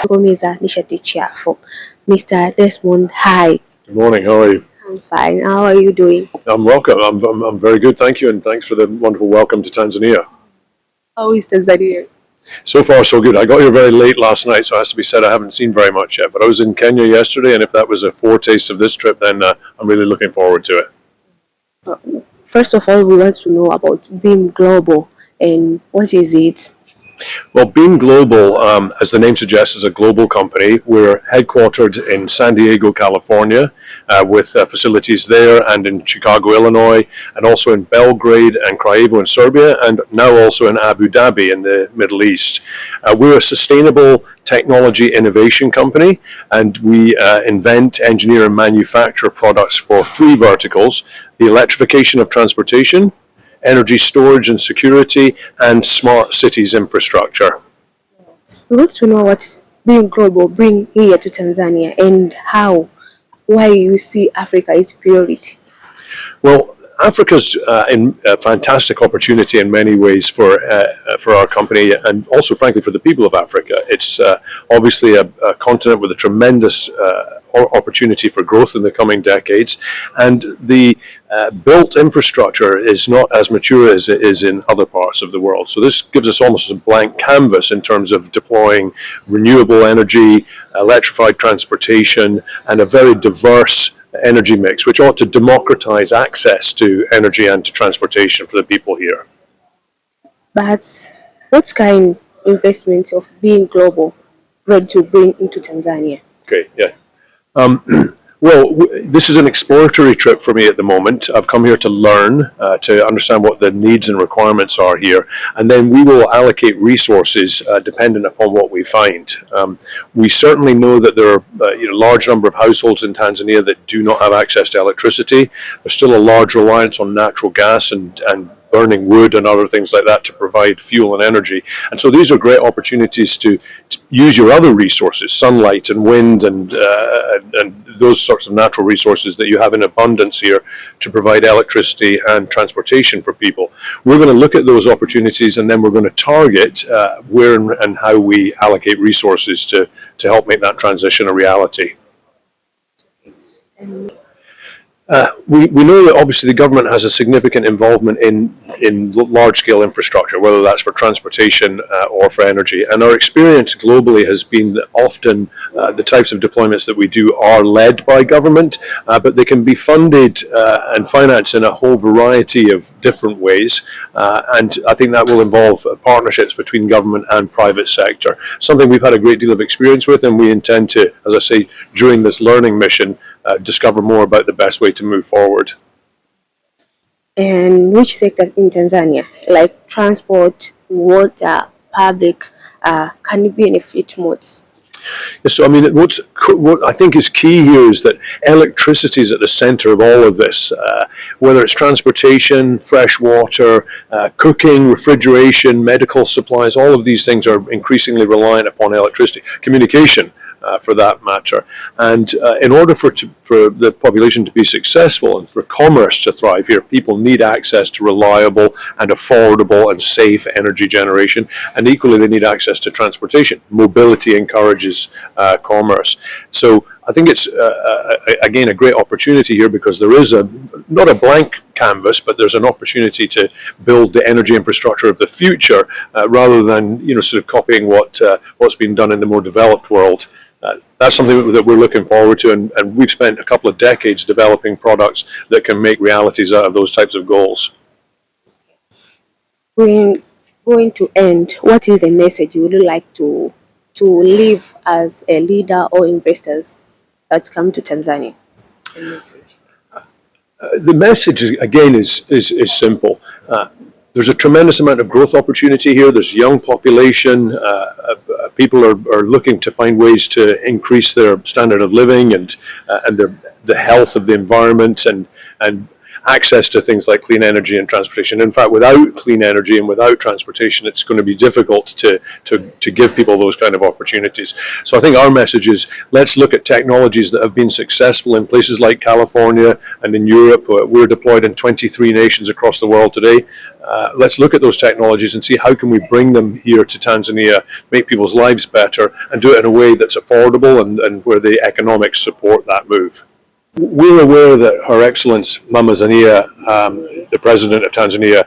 Gomeza Nishati Chiafo. Mr. Desmond, hi. Good morning. How are you? I'm fine. How are you doing? I'm welcome. I'm very good, thank you, and thanks for the wonderful welcome to Tanzania. How is Tanzania? So far, so good. I got here very late last night, so it has to be said I haven't seen very much yet. But I was in Kenya yesterday, and if that was a foretaste of this trip, then I'm really looking forward to it. First of all, we want to know about Beam Global and what is it? Well, Beam Global, as the name suggests, is a global company. We're headquartered in San Diego, California, with facilities there and in Chicago, Illinois, and also in Belgrade and Kraljevo in Serbia, and now also in Abu Dhabi in the Middle East. We're a sustainable technology innovation company, and we invent, engineer, and manufacture products for three verticals: the electrification of transportation, energy storage and security, and smart cities infrastructure. We want to know what Beam Global bring here to Tanzania and why you see Africa is priority. Well, Africa's in a fantastic opportunity in many ways for our company, and also, frankly, for the people of Africa. It's obviously a continent with a tremendous opportunity for growth in the coming decades, and the built infrastructure is not as mature as it is in other parts of the world. So this gives us almost a blank canvas in terms of deploying renewable energy, electrified transportation, and a very diverse energy mix, which ought to democratize access to energy and to transportation for the people here. But what kind of investment of Being Global ready to bring into Tanzania? Okay, yeah. Well, this is an exploratory trip for me at the moment. I've come here to learn, to understand what the needs and requirements are here, and then we will allocate resources dependent upon what we find. We certainly know that there are a large number of households in Tanzania that do not have access to electricity. There's still a large reliance on natural gas and burning wood and other things like that to provide fuel and energy. And so these are great opportunities to use your other resources, sunlight and wind and those sorts of natural resources that you have in abundance here to provide electricity and transportation for people. We're going to look at those opportunities, and then we're going to target where and how we allocate resources to help make that transition a reality. We know that obviously the government has a significant involvement in large-scale infrastructure, whether that's for transportation or for energy. And our experience globally has been that often the types of deployments that we do are led by government, but they can be funded and financed in a whole variety of different ways. And I think that will involve partnerships between government and private sector, something we've had a great deal of experience with, and we intend to, as I say, during this learning mission, discover more about the best way to move forward. And which sector in Tanzania, like transport, water, public, can benefit most? So, I mean, what I think is key here is that electricity is at the center of all of this, whether it's transportation, fresh water, cooking, refrigeration, medical supplies. All of these things are increasingly reliant upon electricity. Communication, for that matter. And in order for the population to be successful and for commerce to thrive here, people need access to reliable and affordable and safe energy generation, and equally they need access to transportation. Mobility encourages commerce. So I think it's, again, a great opportunity here, because there is not a blank canvas, but there's an opportunity to build the energy infrastructure of the future rather than sort of copying what's been done in the more developed world. That's something that we're looking forward to, and we've spent a couple of decades developing products that can make realities out of those types of goals. When going to end, what is the message you would like to leave as a leader or investors that come to Tanzania? The message, again, is simple. There's a tremendous amount of growth opportunity here. There's a young population. People are looking to find ways to increase their standard of living and the health of the environment. And access to things like clean energy and transportation. In fact, without clean energy and without transportation, it's going to be difficult to give people those kind of opportunities. So I think our message is, let's look at technologies that have been successful in places like California and in Europe. We're deployed in 23 nations across the world today. Let's look at those technologies and see how can we bring them here to Tanzania, make people's lives better, and do it in a way that's affordable and where the economics support that move. We're aware that Her Excellence Mama Samia, the President of Tanzania,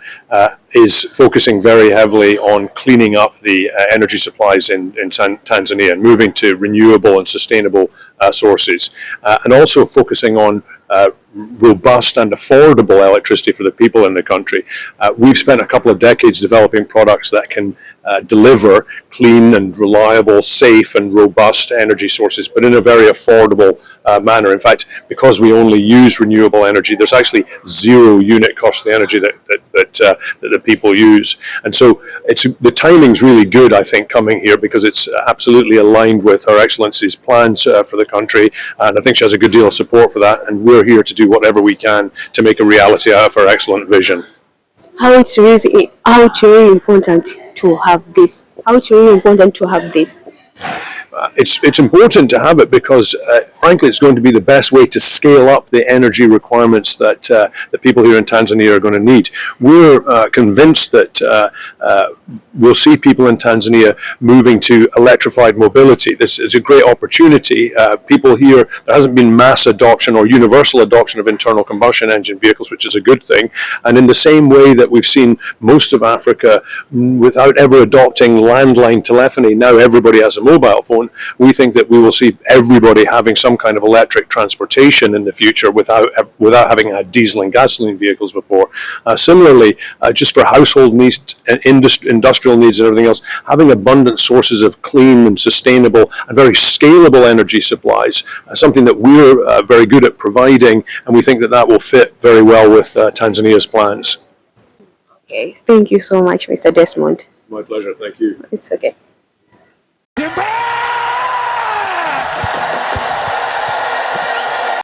is focusing very heavily on cleaning up the energy supplies in Tanzania and moving to renewable and sustainable sources, and also focusing on robust and affordable electricity for the people in the country. We've spent a couple of decades developing products that can deliver clean and reliable, safe and robust energy sources, but in a very affordable manner. In fact, because we only use renewable energy, there's actually zero unit cost of the energy that the people use. And so the timing's really good, I think, coming here, because it's absolutely aligned with Her Excellency's plans for the country, and I think she has a good deal of support for that, and we're here to do whatever we can to make a reality out of her excellent vision. How it's really important to have this. How it's really important to have this. It's important to have it because, frankly, it's going to be the best way to scale up the energy requirements that the people here in Tanzania are going to need. We're convinced that we'll see people in Tanzania moving to electrified mobility. This is a great opportunity. People here, there hasn't been mass adoption or universal adoption of internal combustion engine vehicles, which is a good thing. And in the same way that we've seen most of Africa without ever adopting landline telephony, now everybody has a mobile phone. We think that we will see everybody having some kind of electric transportation in the future without having had diesel and gasoline vehicles before. Similarly, just for household needs and industrial needs and everything else, having abundant sources of clean and sustainable and very scalable energy supplies, something that we're very good at providing, and we think that that will fit very well with Tanzania's plans. Okay, thank you so much, Mr. Desmond. My pleasure, thank you. It's okay.